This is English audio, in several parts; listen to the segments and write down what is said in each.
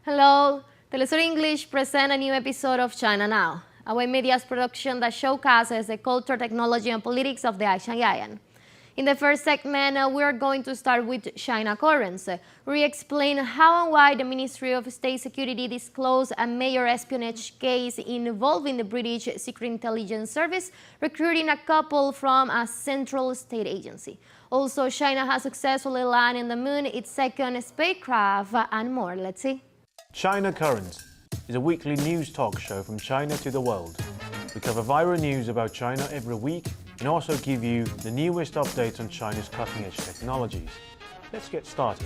Hello, Telesur English present a new episode of China Now, our media's production that showcases the culture, technology, and politics of the Asian giant. In the first segment, we are going to start with China currents. We explain how and why the Ministry of State Security disclosed a major espionage case involving the British Secret Intelligence Service recruiting a couple from a central state agency. Also, China has successfully landed on the moon its second spacecraft, and more. Let's see. China Currents is a weekly news talk show from China to the world. We cover viral news about China every week and also give you the newest updates on China's cutting-edge technologies. Let's get started.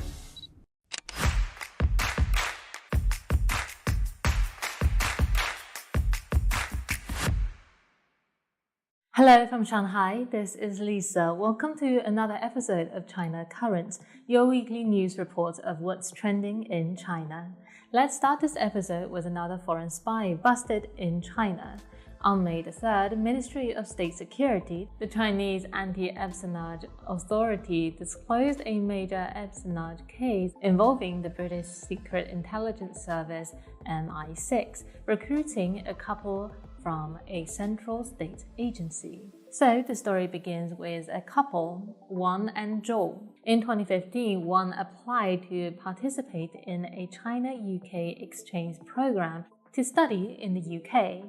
Hello from Shanghai, this is Lisa. Welcome to another episode of China Currents, your weekly news report of what's trending in China. Let's start this episode with another foreign spy busted in China. On May the 3rd, Ministry of State Security, the Chinese Anti-Espionage Authority, disclosed a major espionage case involving the British Secret Intelligence Service MI6, recruiting a couple from a central state agency. So the story begins with a couple, Wang and Zhou. In 2015, Wang applied to participate in a China-UK exchange program to study in the UK.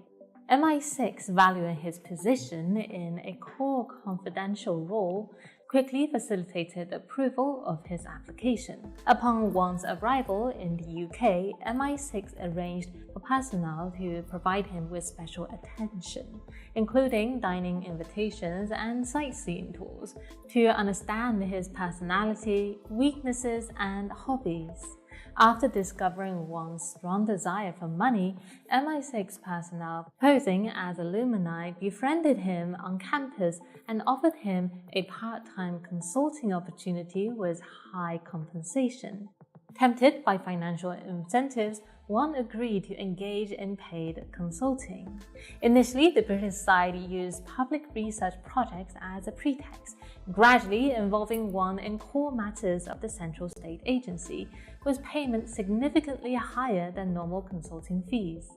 MI6, valuing his position in a core confidential role, quickly facilitated approval of his application. Upon Wang's arrival in the UK, MI6 arranged for personnel to provide him with special attention, including dining invitations and sightseeing tours, to understand his personality, weaknesses, and hobbies. After discovering Wang's strong desire for money, MI6 personnel posing as alumni befriended him on campus and offered him a part-time consulting opportunity with high compensation. Tempted by financial incentives, Wang agreed to engage in paid consulting. Initially, the British side used public research projects as a pretext, gradually involving Wang in core matters of the central state agency, with payment significantly higher than normal consulting fees.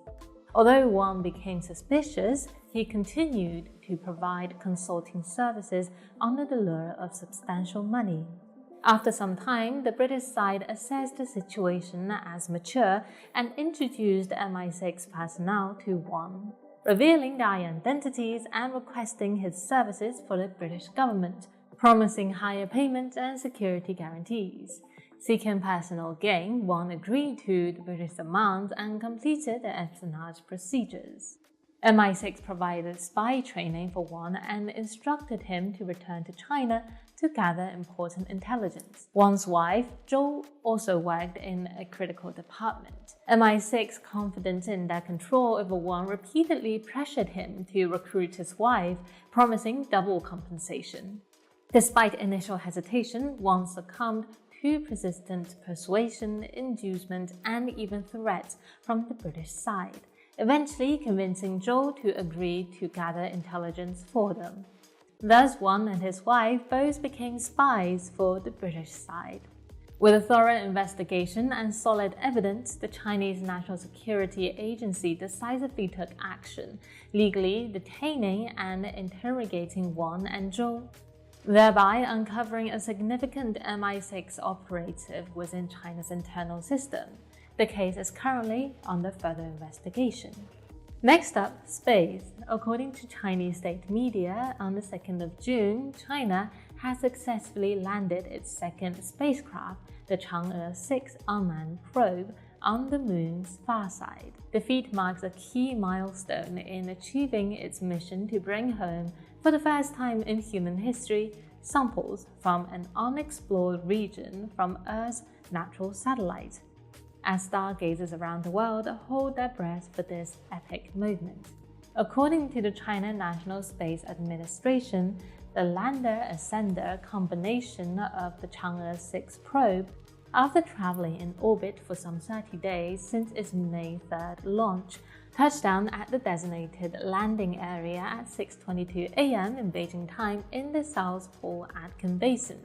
Although Wang became suspicious, he continued to provide consulting services under the lure of substantial money. After some time, the British side assessed the situation as mature and introduced MI6 personnel to Wang, revealing their identities and requesting his services for the British government, promising higher payment and security guarantees. Seeking personal gain, Wang agreed to the British demands and completed the espionage procedures. MI6 provided spy training for Wang and instructed him to return to China to gather important intelligence. Wang's wife, Zhou, also worked in a critical department. MI6, confident in their control over Wang, repeatedly pressured him to recruit his wife, promising double compensation. Despite initial hesitation, Wang succumbed to persistent persuasion, inducement, and even threats from the British side, eventually convincing Zhou to agree to gather intelligence for them. Thus, Wang and his wife both became spies for the British side. With a thorough investigation and solid evidence, the Chinese National Security Agency decisively took action, legally detaining and interrogating Wang and Zhou, thereby uncovering a significant MI6 operative within China's internal system. The case is currently under further investigation. Next up, space. According to Chinese state media, on the 2nd of June, China has successfully landed its second spacecraft, the Chang'e 6 unmanned probe, on the moon's far side. The feat marks a key milestone in achieving its mission to bring home, for the first time in human history, samples from an unexplored region from Earth's natural satellite, as stargazers around the world hold their breath for this epic moment. According to the China National Space Administration, the lander-ascender combination of the Chang'e 6 probe, after traveling in orbit for some 30 days since its May 3rd launch, touched down at the designated landing area at 6:22 a.m. in Beijing time in the South Pole Aitken Basin.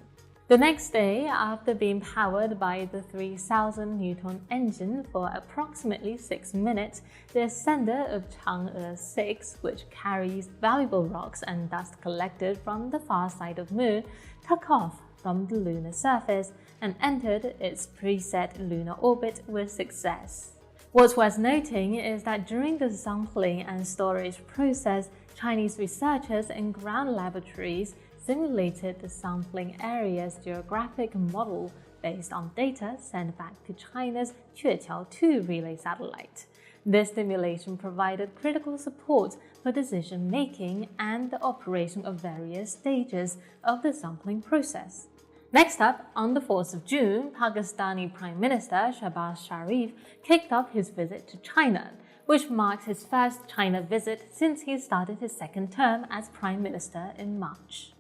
The next day, after being powered by the 3,000 Newton engine for approximately 6 minutes, the ascender of Chang'e 6, which carries valuable rocks and dust collected from the far side of the Moon, took off from the lunar surface and entered its preset lunar orbit with success. What's worth noting is that during the sampling and storage process, Chinese researchers in ground laboratories simulated the sampling area's geographic model based on data sent back to China's Queqiao-2 relay satellite. This simulation provided critical support for decision-making and the operation of various stages of the sampling process. Next up, on the 4th of June, Pakistani Prime Minister Shehbaz Sharif kicked off his visit to China, which marks his first China visit since he started his second term as Prime Minister in March.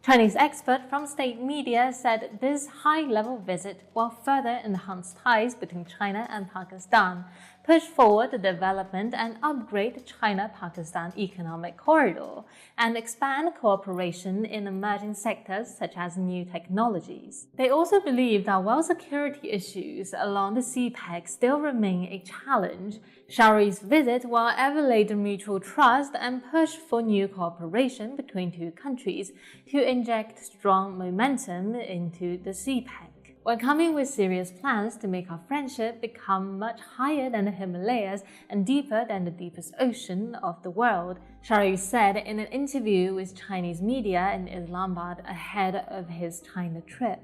Chinese expert from state media said this high-level visit will further enhance ties between China and Pakistan, push forward the development and upgrade the China-Pakistan economic corridor, and expand cooperation in emerging sectors such as new technologies. They also believe that while security issues along the sea peg still remain a challenge, Sharif's visit will elevate the mutual trust and push for new cooperation between two countries to inject strong momentum into the sea peg. We're coming with serious plans to make our friendship become much higher than the Himalayas and deeper than the deepest ocean of the world, Sharif said in an interview with Chinese media in Islamabad ahead of his China trip.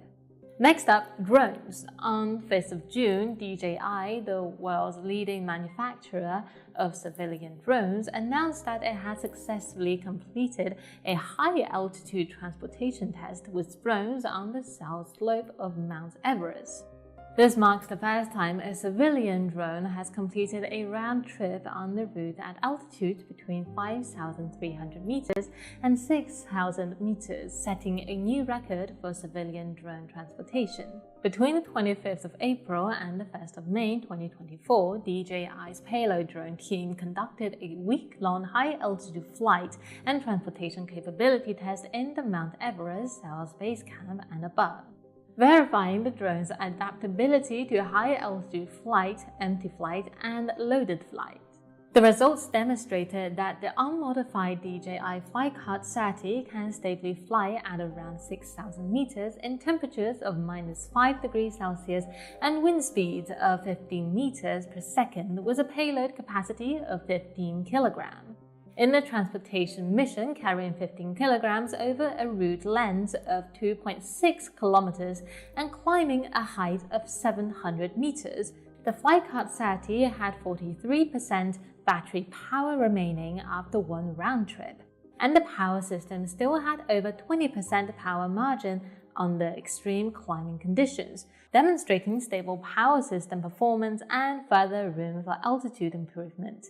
Next up, drones. On 5th of June, DJI, the world's leading manufacturer of civilian drones, announced that it had successfully completed a high-altitude transportation test with drones on the south slope of Mount Everest. This marks the first time a civilian drone has completed a round trip on the route at altitudes between 5,300 meters and 6,000 meters, setting a new record for civilian drone transportation. Between the 25th of April and the 1st of May 2024, DJI's payload drone team conducted a week-long high-altitude flight and transportation capability test in the Mount Everest South Base Camp and above, verifying the drone's adaptability to high-altitude flight, empty flight, and loaded flight. The results demonstrated that the unmodified DJI Flycart 30 can stably fly at around 6,000 meters in temperatures of -5 degrees Celsius and wind speeds of 15 meters per second with a payload capacity of 15 kilograms. In the transportation mission carrying 15 kilograms over a route length of 2.6 kilometers and climbing a height of 700 meters, the Flycart 30 had 43% battery power remaining after one round trip, and the power system still had over 20% power margin on the extreme climbing conditions, demonstrating stable power system performance and further room for altitude improvement.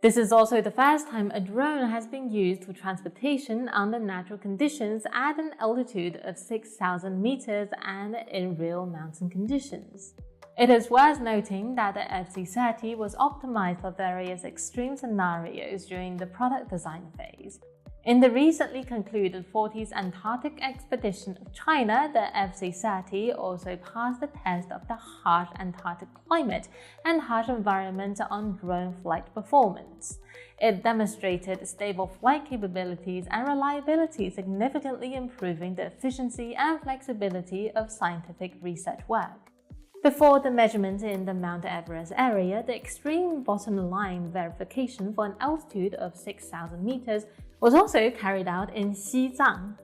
This is also the first time a drone has been used for transportation under natural conditions at an altitude of 6,000 meters and in real mountain conditions. It is worth noting that the FC-30 was optimized for various extreme scenarios during the product design phase. In the recently concluded 40th Antarctic Expedition of China, the FC-30 also passed the test of the harsh Antarctic climate and harsh environment on drone flight performance. It demonstrated stable flight capabilities and reliability, significantly improving the efficiency and flexibility of scientific research work. Before the measurement in the Mount Everest area, the extreme bottom line verification for an altitude of 6,000 meters was also carried out in Xizang.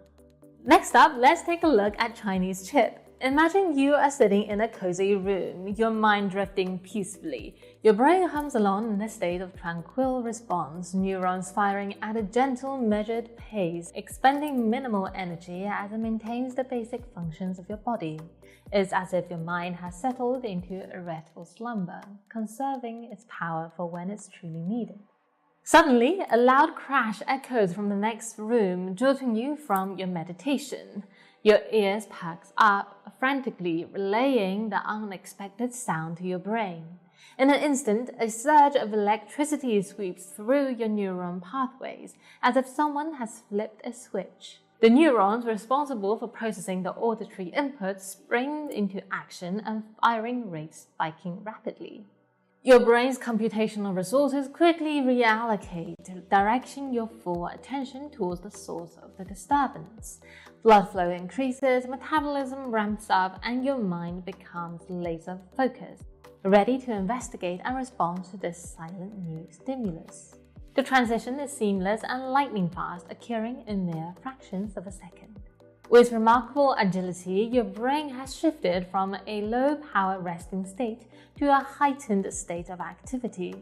Next up, let's take a look at Chinese chip. Imagine you are sitting in a cozy room, your mind drifting peacefully. Your brain hums along in a state of tranquil response, neurons firing at a gentle, measured pace, expending minimal energy as it maintains the basic functions of your body. It's as if your mind has settled into a restful slumber, conserving its power for when it's truly needed. Suddenly, a loud crash echoes from the next room, jolting you from your meditation. Your ears perk up, frantically relaying the unexpected sound to your brain. In an instant, a surge of electricity sweeps through your neuron pathways, as if someone has flipped a switch. The neurons responsible for processing the auditory inputs spring into action and firing rates spiking rapidly. Your brain's computational resources quickly reallocate, directing your full attention towards the source of the disturbance. Blood flow increases, metabolism ramps up, and your mind becomes laser-focused, ready to investigate and respond to this silent new stimulus. The transition is seamless and lightning fast, occurring in mere fractions of a second. With remarkable agility, your brain has shifted from a low-power resting state to a heightened state of activity,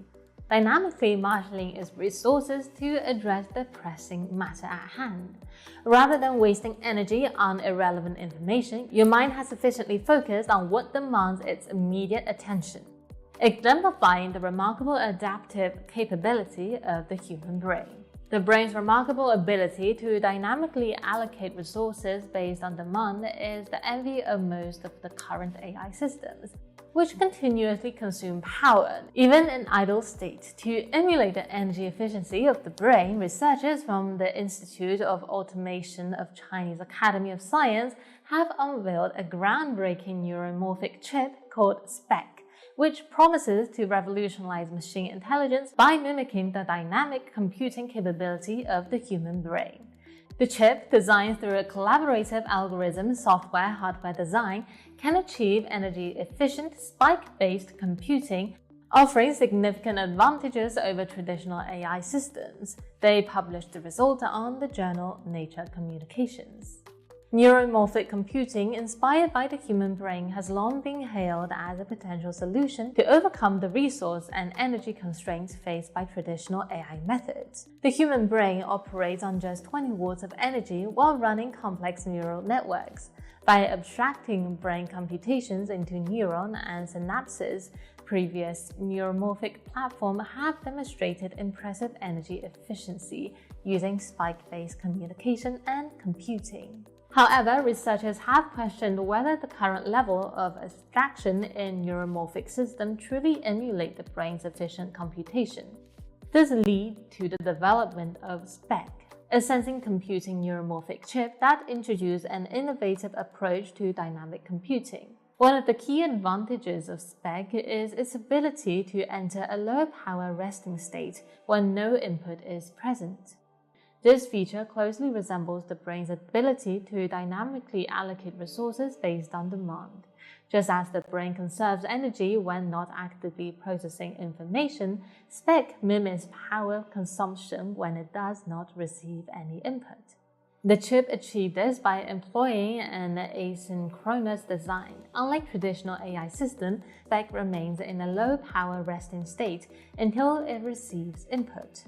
dynamically marshalling its resources to address the pressing matter at hand. Rather than wasting energy on irrelevant information, your mind has sufficiently focused on what demands its immediate attention, exemplifying the remarkable adaptive capability of the human brain. The brain's remarkable ability to dynamically allocate resources based on demand is the envy of most of the current AI systems, which continuously consume power, even in idle state. To emulate the energy efficiency of the brain, researchers from the Institute of Automation of Chinese Academy of Science have unveiled a groundbreaking neuromorphic chip called SPEC, which promises to revolutionize machine intelligence by mimicking the dynamic computing capability of the human brain. The chip, designed through a collaborative algorithm software-hardware design, can achieve energy-efficient, spike-based computing, offering significant advantages over traditional AI systems. They published the result on the journal Nature Communications. Neuromorphic computing, inspired by the human brain, has long been hailed as a potential solution to overcome the resource and energy constraints faced by traditional AI methods. The human brain operates on just 20 watts of energy while running complex neural networks. By abstracting brain computations into neuron and synapses, previous neuromorphic platforms have demonstrated impressive energy efficiency using spike-based communication and computing. However, researchers have questioned whether the current level of abstraction in neuromorphic systems truly emulate the brain's efficient computation. This leads to the development of SPEC, a sensing computing neuromorphic chip that introduces an innovative approach to dynamic computing. One of the key advantages of SPEC is its ability to enter a low-power resting state when no input is present. This feature closely resembles the brain's ability to dynamically allocate resources based on demand. Just as the brain conserves energy when not actively processing information, SPEC mimics power consumption when it does not receive any input. The chip achieved this by employing an asynchronous design. Unlike traditional AI systems, SPEC remains in a low-power resting state until it receives input.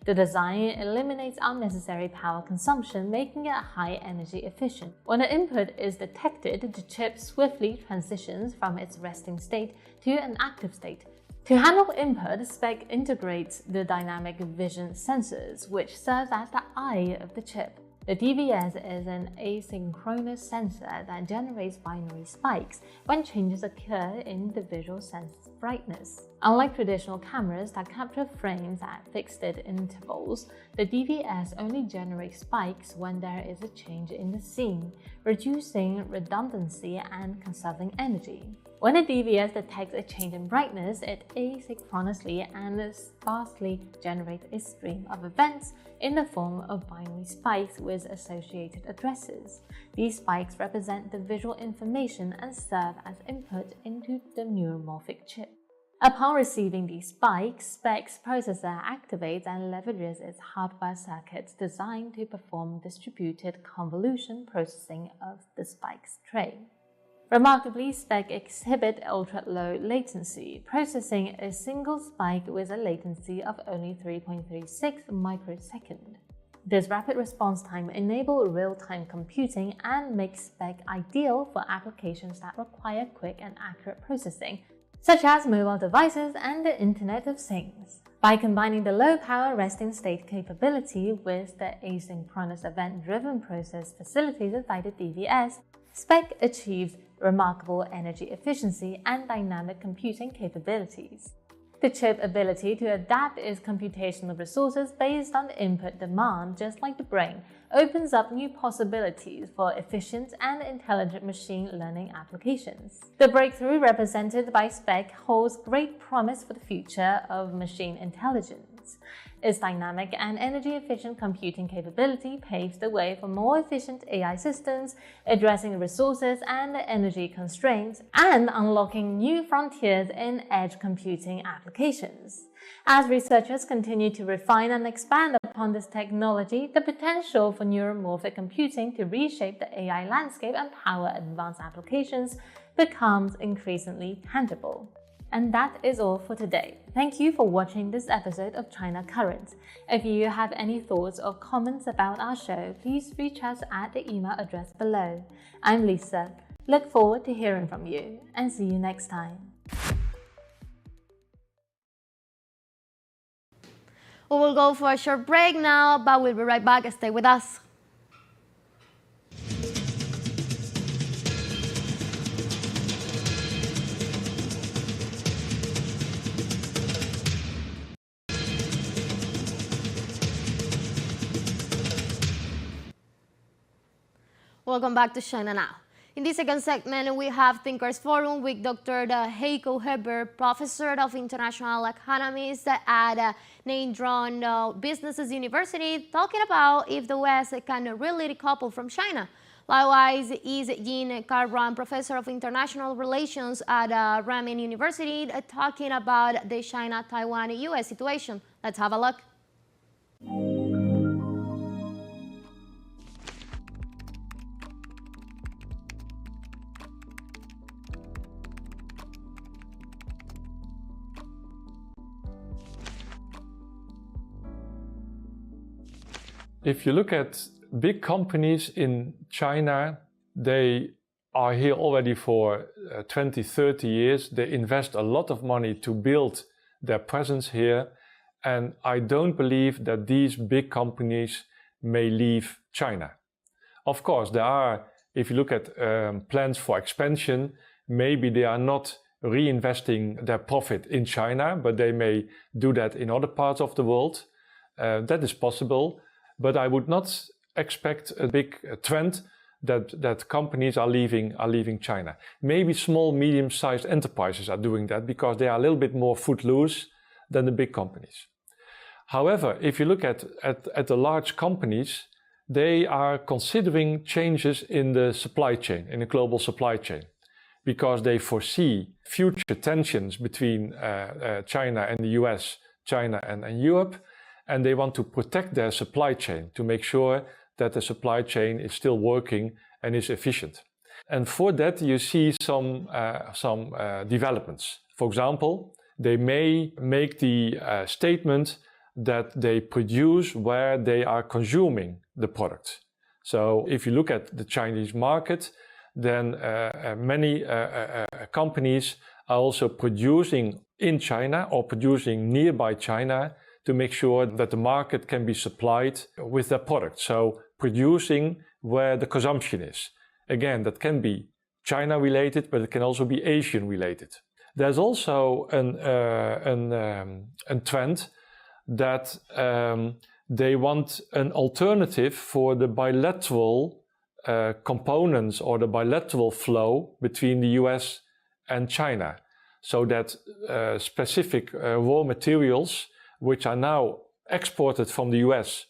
The design eliminates unnecessary power consumption, making it high energy efficient. When the input is detected, the chip swiftly transitions from its resting state to an active state. To handle input, SPEC integrates the dynamic vision sensors, which serves as the eye of the chip. The DVS is an asynchronous sensor that generates binary spikes when changes occur in the visual sense brightness. Unlike traditional cameras that capture frames at fixed intervals, the DVS only generates spikes when there is a change in the scene, reducing redundancy and conserving energy. When the DVS detects a change in brightness, it asynchronously and sparsely generates a stream of events in the form of binary spikes with associated addresses. These spikes represent the visual information and serve as input into the neuromorphic chip. Upon receiving these spikes, SPEC's processor activates and leverages its hardware circuits designed to perform distributed convolution processing of the spikes tray. Remarkably, SPEC exhibit ultra-low latency, processing a single spike with a latency of only 3.36 microseconds. This rapid response time enables real-time computing and makes SPEC ideal for applications that require quick and accurate processing, such as mobile devices and the Internet of Things. By combining the low-power resting state capability with the asynchronous event-driven process facilitated by the DVS, SPEC achieves remarkable energy efficiency and dynamic computing capabilities. The chip's ability to adapt its computational resources based on input demand, just like the brain, opens up new possibilities for efficient and intelligent machine learning applications. The breakthrough represented by SPEC holds great promise for the future of machine intelligence. Its dynamic and energy-efficient computing capability paves the way for more efficient AI systems, addressing resources and energy constraints, and unlocking new frontiers in edge computing applications. As researchers continue to refine and expand upon this technology, the potential for neuromorphic computing to reshape the AI landscape and power advanced applications becomes increasingly tangible. And that is all for today. Thank you for watching this episode of China Current. If you have any thoughts or comments about our show, please reach us at the email address below. I'm Lisa. Look forward to hearing from you, and see you next time. We will go for a short break now, but we'll be right back. Stay with us. Welcome back to China Now. In this second segment, we have Thinkers Forum with Dr. Heiko Heber, Professor of International Economics at Neindron Businesses University, talking about if the West can really decouple from China. Likewise, is Jean Carban, Professor of International Relations at Raman University, talking about the China-Taiwan US situation. Let's have a look. If you look at big companies in China, they are here already for 20, 30 years. They invest a lot of money to build their presence here. And I don't believe that these big companies may leave China. Of course, there are, if you look at plans for expansion, maybe they are not reinvesting their profit in China, but they may do that in other parts of the world. That is possible. But I would not expect a big trend that companies are leaving China. Maybe small, medium-sized enterprises are doing that because they are a little bit more footloose than the big companies. However, if you look at the large companies, they are considering changes in the supply chain, in the global supply chain, because they foresee future tensions between China and the US, China and Europe, and they want to protect their supply chain to make sure that the supply chain is still working and is efficient. And for that, you see some developments. For example, they may make the statement that they produce where they are consuming the product. So if you look at the Chinese market, then many companies are also producing in China or producing nearby China to make sure that the market can be supplied with their product. So producing where the consumption is. Again, that can be China related, but it can also be Asian related. There's also a trend that they want an alternative for the bilateral components or the bilateral flow between the US and China, so that specific raw materials which are now exported from the US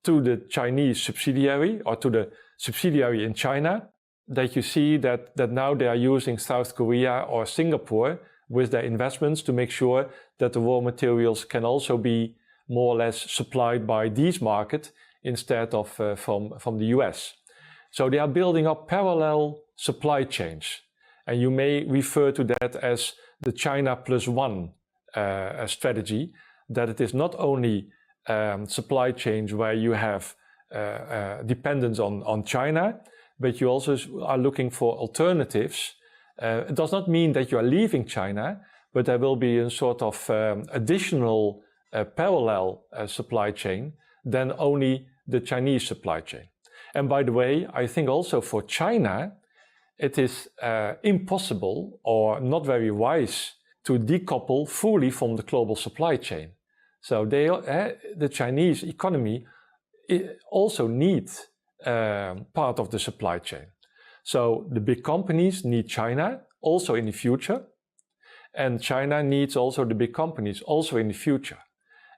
to the Chinese subsidiary or to the subsidiary in China, that you see that now they are using South Korea or Singapore with their investments to make sure that the raw materials can also be more or less supplied by these markets instead of from the US. So they are building up parallel supply chains. And you may refer to that as the China plus one strategy, that it is not only supply chains where you have dependence on China, but you also are looking for alternatives. It does not mean that you are leaving China, but there will be a sort of additional parallel supply chain than only the Chinese supply chain. And by the way, I think also for China, it is impossible or not very wise to decouple fully from the global supply chain. So the Chinese economy also needs part of the supply chain. So the big companies need China also in the future, and China needs also the big companies also in the future.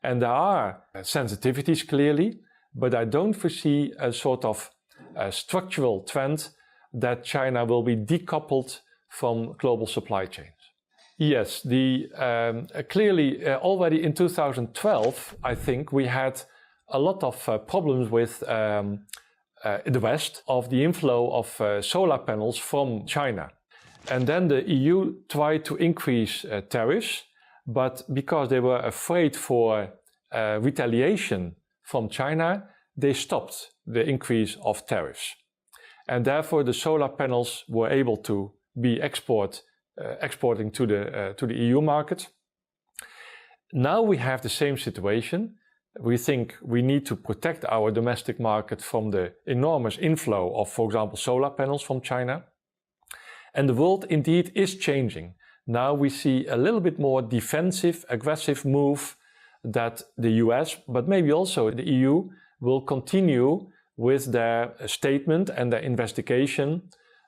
And there are sensitivities clearly, but I don't foresee a sort of structural trend that China will be decoupled from global supply chains. Yes, clearly already in 2012, I think we had a lot of problems with the West of the inflow of solar panels from China. And then the EU tried to increase tariffs, but because they were afraid for retaliation from China, they stopped the increase of tariffs. And therefore the solar panels were able to be exporting to the EU market. Now we have the same situation. We think we need to protect our domestic market from the enormous inflow of, for example, solar panels from China. And the world indeed is changing. Now we see a little bit more defensive, aggressive move that the US, but maybe also the EU, will continue with their statement and their investigation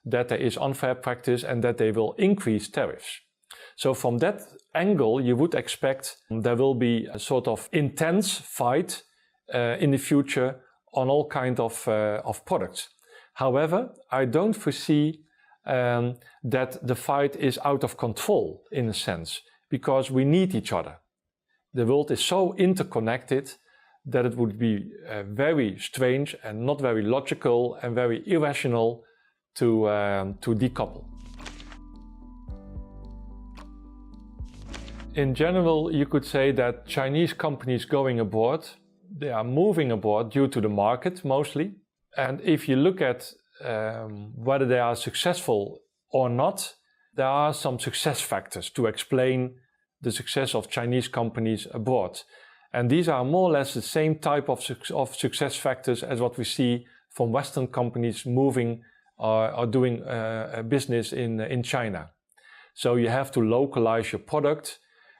that there is unfair practice and that they will increase tariffs. So from that angle, you would expect there will be a sort of intense fight in the future on all kinds of products. However, I don't foresee that the fight is out of control in a sense, because we need each other. The world is so interconnected that it would be very strange and not very logical and very irrational to decouple. In general, you could say that Chinese companies going abroad, they are moving abroad due to the market mostly. And if you look at whether they are successful or not, there are some success factors to explain the success of Chinese companies abroad. And these are more or less the same type of success factors as what we see from Western companies moving or doing business in China. So you have to localize your product.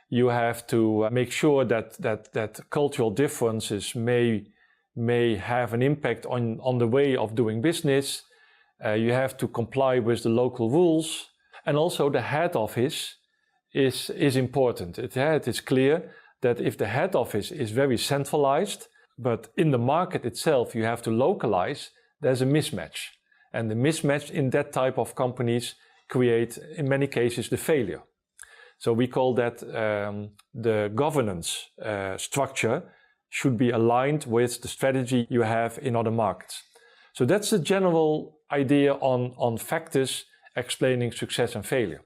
You have to make sure that cultural differences may have an impact on the way of doing business. You have to comply with the local rules. And also the head office is important. It is clear that if the head office is very centralized, but in the market itself you have to localize, there's a mismatch. And the mismatch in that type of companies create, in many cases, the failure. So we call that the governance structure should be aligned with the strategy you have in other markets. So that's the general idea on factors explaining success and failure.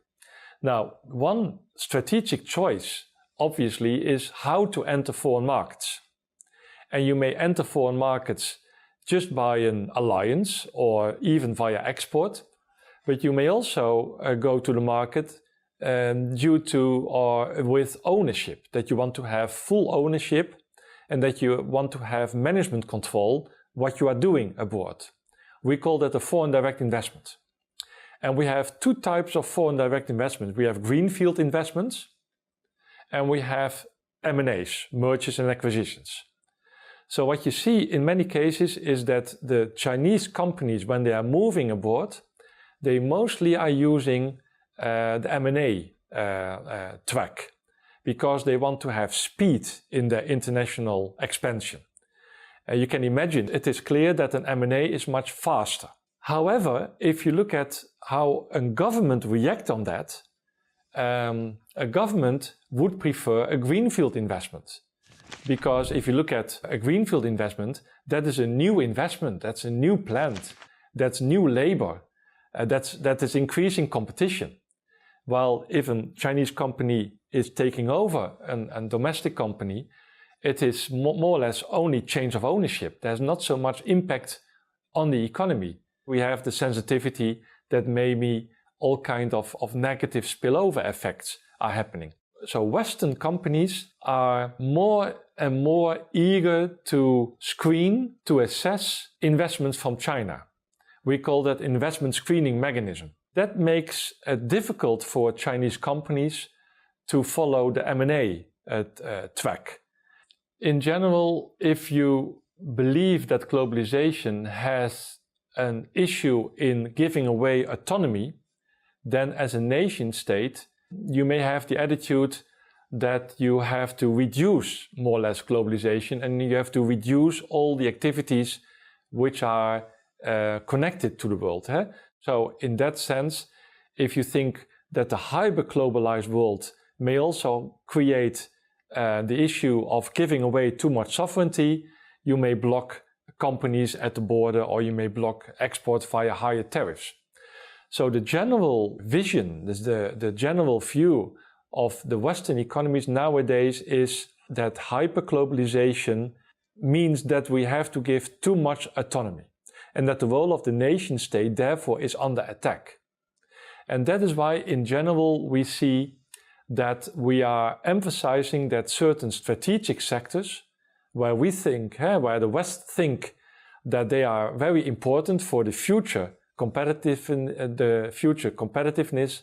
Now, one strategic choice, obviously, is how to enter foreign markets. And you may enter foreign markets just by an alliance or even via export, but you may also go to the market due to or with ownership, that you want to have full ownership and that you want to have management control what you are doing abroad. We call that a foreign direct investment. And we have two types of foreign direct investment. We have greenfield investments and we have M&As, mergers and acquisitions. So what you see in many cases is that the Chinese companies, when they are moving abroad, they mostly are using the M&A track because they want to have speed in their international expansion. You can imagine it is clear that an M&A is much faster. However, if you look at how a government reacts on that, a government would prefer a greenfield investment. Because if you look at a greenfield investment, that is a new investment, that's a new plant, that's new labor, that is increasing competition. While if a Chinese company is taking over a domestic company, it is more or less only change of ownership. There's not so much impact on the economy. We have the sensitivity that maybe all kinds of negative spillover effects are happening. So Western companies are more and more eager to screen, to assess investments from China. We call that investment screening mechanism. That makes it difficult for Chinese companies to follow the M&A track. In general, if you believe that globalization has an issue in giving away autonomy, then as a nation state, you may have the attitude that you have to reduce more or less globalization, and you have to reduce all the activities which are connected to the world. So in that sense, if you think that the hyper-globalized world may also create the issue of giving away too much sovereignty, you may block companies at the border, or you may block export via higher tariffs. So the general vision, the general view of the Western economies nowadays is that hyperglobalization means that we have to give too much autonomy, and that the role of the nation state therefore is under attack. And that is why in general we see that we are emphasizing that certain strategic sectors where we think, where the West think that they are very important for the future competitiveness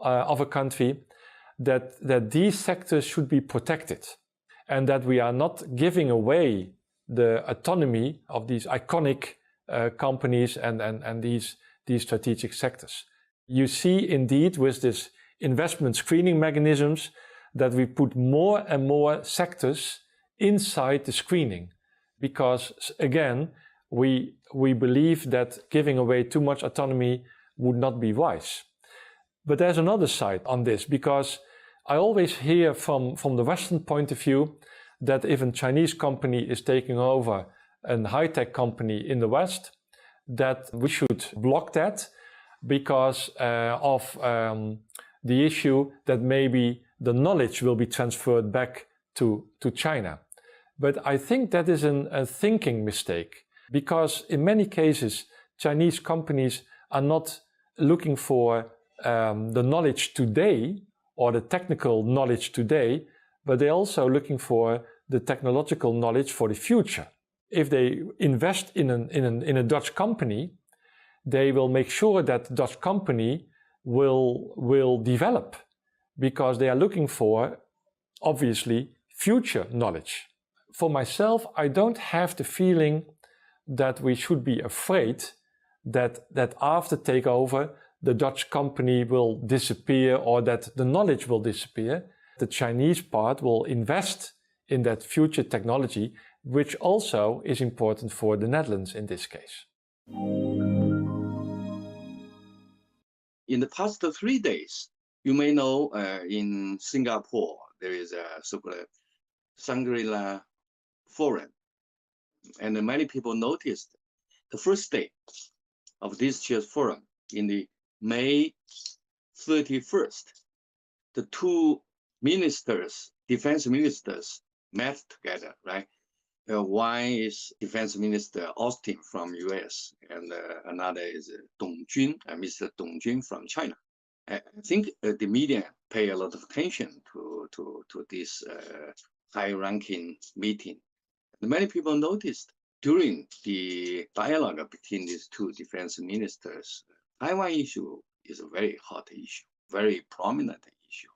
of a country, that these sectors should be protected, and that we are not giving away the autonomy of these iconic companies and these strategic sectors. You see indeed with this investment screening mechanisms that we put more and more sectors inside the screening, because again, we believe that giving away too much autonomy would not be wise. But there's another side on this, because I always hear from the Western point of view that if a Chinese company is taking over a high-tech company in the West, that we should block that because of the issue that maybe the knowledge will be transferred back to China. But I think that is a thinking mistake, because in many cases, Chinese companies are not looking for the knowledge today or the technical knowledge today, but they're also looking for the technological knowledge for the future. If they invest in a Dutch company, they will make sure that Dutch company will develop, because they are looking for, obviously, future knowledge. For myself, I don't have the feeling that we should be afraid that after takeover, the Dutch company will disappear or that the knowledge will disappear. The Chinese part will invest in that future technology, which also is important for the Netherlands in this case. In the past 3 days, you may know in Singapore, there is a so-called Shangri-La Forum. And many people noticed the first day of this year's forum, in the May 31st, the two ministers, defense ministers, met together, right? One is Defense Minister Austin from US, and another is Mr. Dong Jun from China. I think the media pay a lot of attention to this high-ranking meeting. And many people noticed during the dialogue between these two defense ministers, Taiwan issue is a very hot issue, very prominent issue.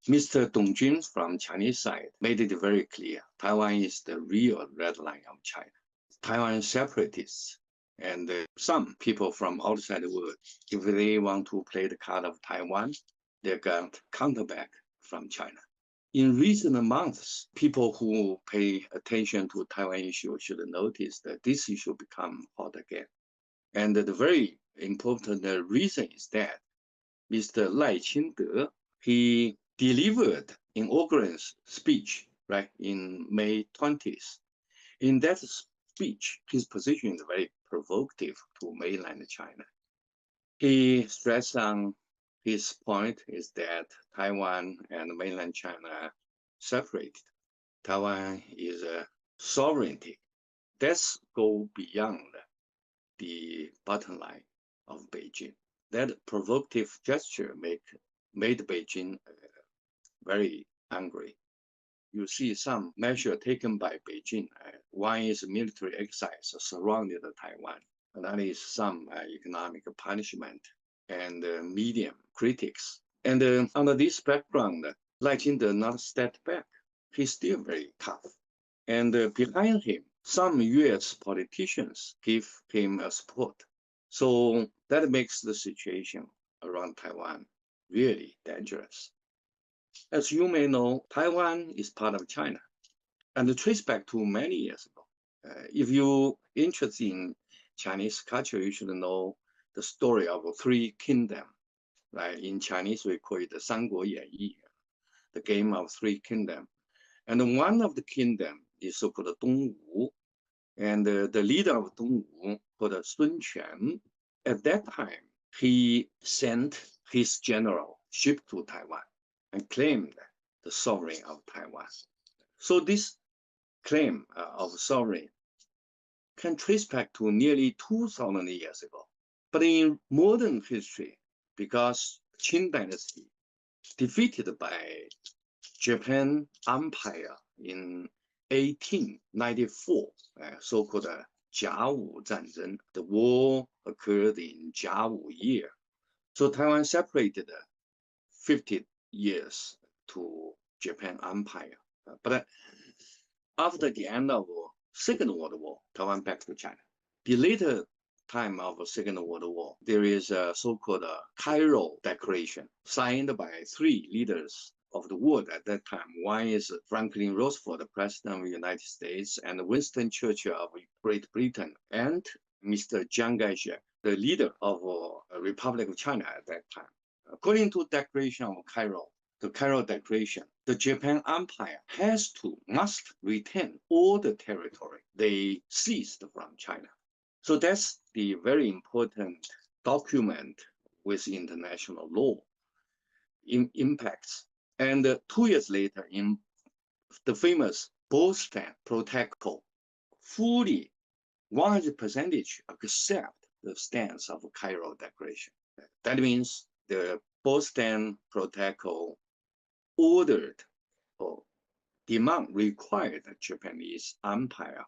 Mr. Dong Jun from Chinese side made it very clear, Taiwan is the real red line of China. Taiwan separatists and some people from outside the world, if they want to play the card of Taiwan, they're going to counter back from China. In recent months, people who pay attention to Taiwan issue should notice that this issue become hot again. And the very important reason is that Mr. Lai Ching-te, he delivered inaugural speech, right, in May 20th. In that speech, his position is very provocative to mainland China. He stressed on his point is that Taiwan and mainland China separated. Taiwan is a sovereignty. That's go beyond the bottom line of Beijing. That provocative gesture made Beijing very angry. You see some measure taken by Beijing. One is military exercise surrounding Taiwan. Another is some economic punishment and medium critics. And under this background, Liking did not step back. He's still very tough. And behind him, some US politicians give him a support. So that makes the situation around Taiwan really dangerous. As you may know, Taiwan is part of China and trace back to many years ago. If you're interested in Chinese culture, you should know the story of three kingdoms. Right? In Chinese, we call it the 三国演义, the game of three kingdoms. And one of the kingdom is so-called Dongwu. And the leader of Dongwu, called Sun Quan, at that time, he sent his general ship to Taiwan and claimed the sovereignty of Taiwan. So this claim of sovereignty can trace back to nearly 2,000 years ago. But in modern history, because Qing dynasty defeated by Japan Empire in 1894, so-called Jiawu 战争, the war occurred in Jiawu year. So Taiwan separated 50 years to Japan Empire. But after the end of Second World War, Taiwan back to China. The later time of the Second World War, there is a so-called Cairo Declaration signed by three leaders of the world at that time. One is Franklin Roosevelt, the President of the United States, and Winston Churchill of Great Britain, and Mr. Chiang Kai-shek, the leader of the Republic of China at that time. According to Declaration of Cairo, the Cairo Declaration, the Japan Empire must retain all the territory they seized from China. So that's the very important document with international law impacts. And 2 years later, in the famous Boston Protocol, fully 100% accept the stance of Cairo Declaration. That means the Boston Protocol ordered or required the Japanese Empire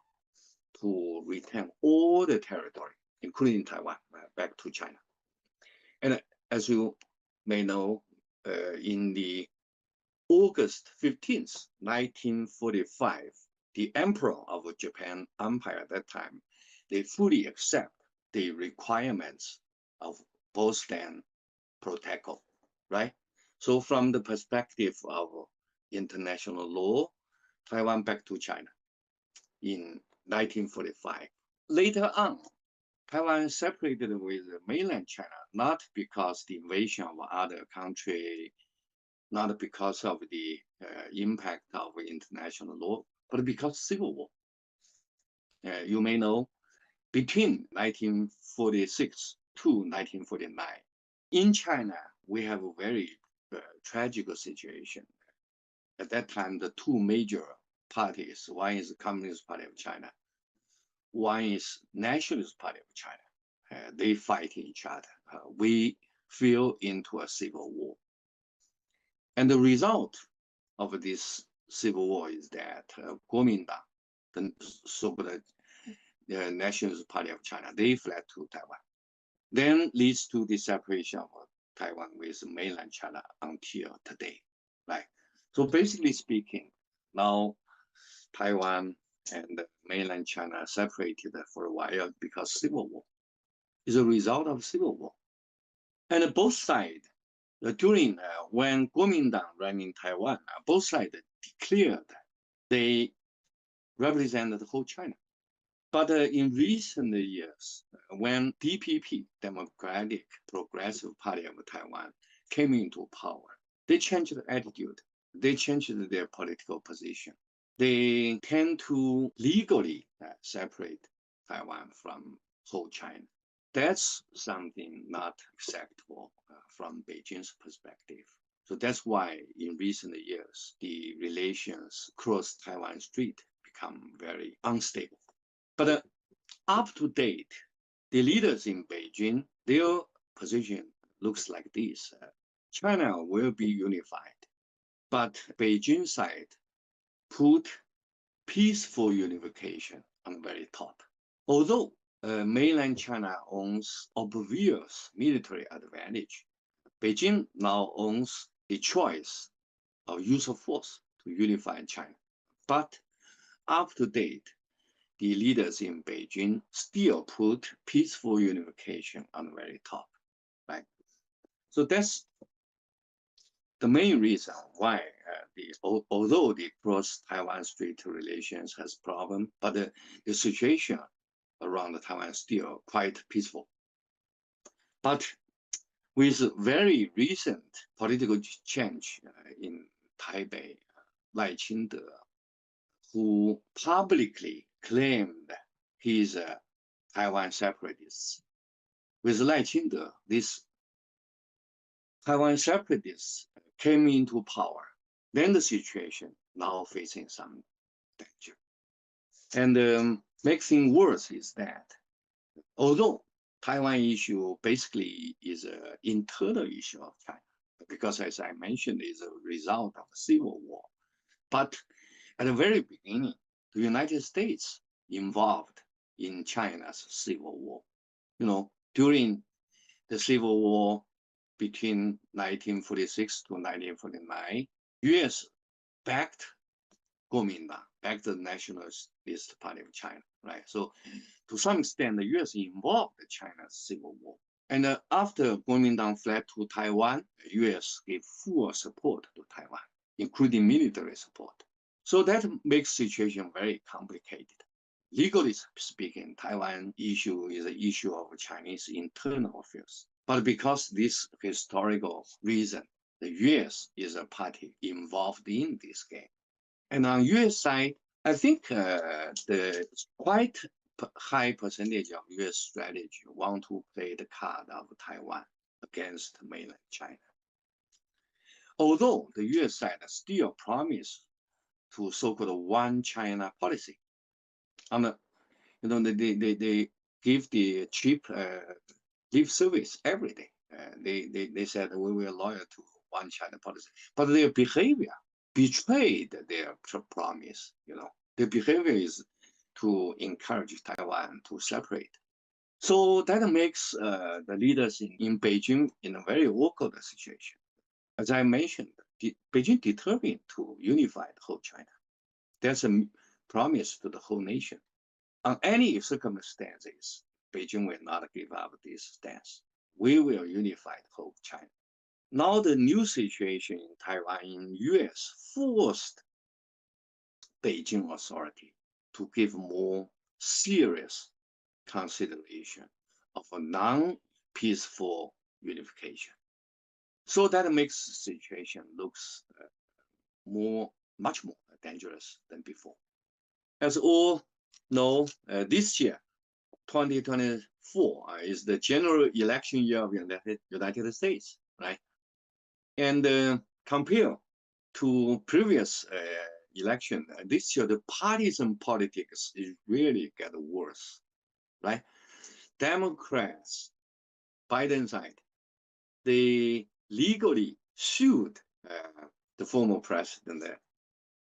to retain all the territory, including Taiwan, back to China. And as you may know, in the August 15th, 1945, the Emperor of Japan Empire at that time, they fully accept the requirements of Boston Protocol, right? So from the perspective of international law, Taiwan back to China in 1945. Later on, Taiwan separated with mainland China, not because the invasion of other country, not because of the impact of international law, but because civil war. You may know, between 1946 to 1949, in China, we have a very tragic situation. At that time, the two major parties, one is the Communist Party of China, one is Nationalist Party of China. They fight each other. We fell into a civil war. And the result of this civil war is that Kuomintang, the so-called Nationalist Party of China, they fled to Taiwan. Then leads to the separation of Taiwan with mainland China until today, right? So basically speaking, now Taiwan and mainland China separated for a while because civil war is a result of civil war. And both sides, during when Kuomintang ran in Taiwan, both sides declared they represented the whole China. But in recent years, when DPP, Democratic Progressive Party of Taiwan, came into power, they changed their attitude. They changed their political position. They tend to legally separate Taiwan from whole China. That's something not acceptable from Beijing's perspective. So that's why in recent years, the relations across Taiwan Strait become very unstable. But up to date, the leaders in Beijing, their position looks like this. China will be unified, but Beijing side put peaceful unification on the very top. Although mainland China owns obvious military advantage, Beijing now owns a choice or use of force to unify China. But up to date, the leaders in Beijing still put peaceful unification on the very top, right? So that's the main reason why although the cross-Taiwan Strait relations has problem, but the situation around Taiwan is still quite peaceful. But with very recent political change in Taipei, Lai Qingde, who publicly claimed he's a Taiwan separatist. With Lai Qingde, this Taiwan separatists came into power. Then the situation now facing some danger. And make things worse is that although Taiwan issue basically is an internal issue of China, because as I mentioned, is a result of a civil war. But at the very beginning, the United States involved in China's civil war. You know, during the civil war between 1946 to 1949, U.S. backed Kuomintang, backed the Nationalist Party of China, right? So to some extent, the U.S. involved in China's civil war. And after Kuomintang fled to Taiwan, the U.S. gave full support to Taiwan, including military support. So that makes the situation very complicated. Legally speaking, Taiwan issue is an issue of Chinese internal affairs. But because this historical reason, the U.S. is a party involved in this game. And on U.S. side, I think the quite high percentage of U.S. strategy want to play the card of Taiwan against mainland China. Although the U.S. side still promise to so-called one China policy. They give the cheap lip service every day. They said we were loyal to one China policy, but their behavior betrayed their promise. Their behavior is to encourage Taiwan to separate. So that makes the leaders in Beijing in a very awkward situation. As I mentioned, Beijing determined to unify the whole China. That's a promise to the whole nation. On any circumstances, Beijing will not give up this stance. We will unify the whole China. Now the new situation in Taiwan in U.S. forced Beijing authority to give more serious consideration of a non-peaceful unification. So that makes the situation looks much more dangerous than before. As all know, this year, 2024, is the general election year of the United States, right? And compared to previous election, this year the partisan politics is really get worse, right? Democrats, Biden side, they legally sued the former president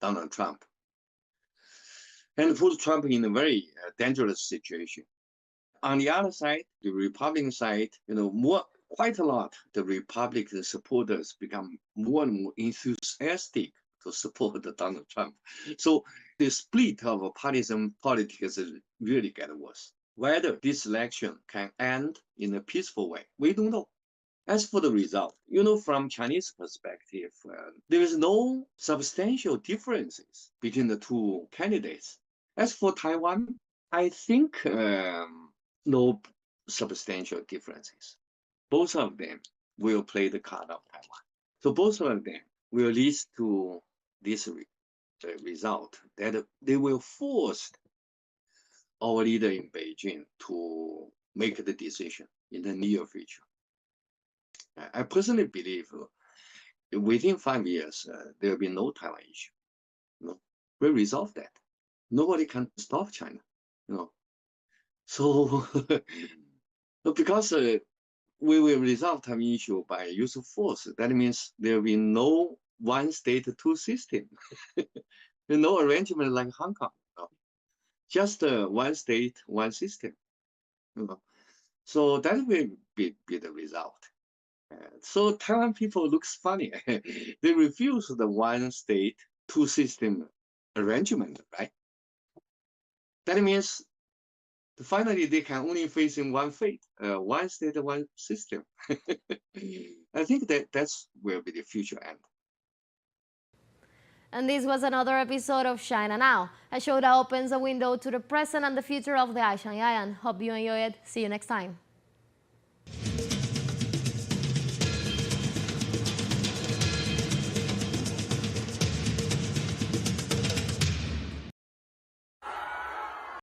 Donald Trump, and put Trump in a very dangerous situation. On the other side, the Republican side, quite a lot, the Republican supporters become more and more enthusiastic to support Donald Trump. So the split of partisan politics really get worse. Whether this election can end in a peaceful way, we don't know. As for the result, from Chinese perspective, there is no substantial differences between the two candidates. As for Taiwan, I think no substantial differences. Both of them will play the card of Taiwan. So both of them will lead to this result that they will force our leader in Beijing to make the decision in the near future. I personally believe within 5 years, there will be no Taiwan issue. We'll resolve that. Nobody can stop China. So because we will resolve Taiwan issue by use of force, that means there will be no one state, two system. No arrangement like Hong Kong. Just one state, one system. So that will be the result. So Taiwan people looks funny. They refuse the one state, two system arrangement, right? That means finally they can only face in one fate, one state, one system. I think that's will be the future end. And this was another episode of China Now, a show that opens a window to the present and the future of the Asian Hope you enjoy it. See you next time.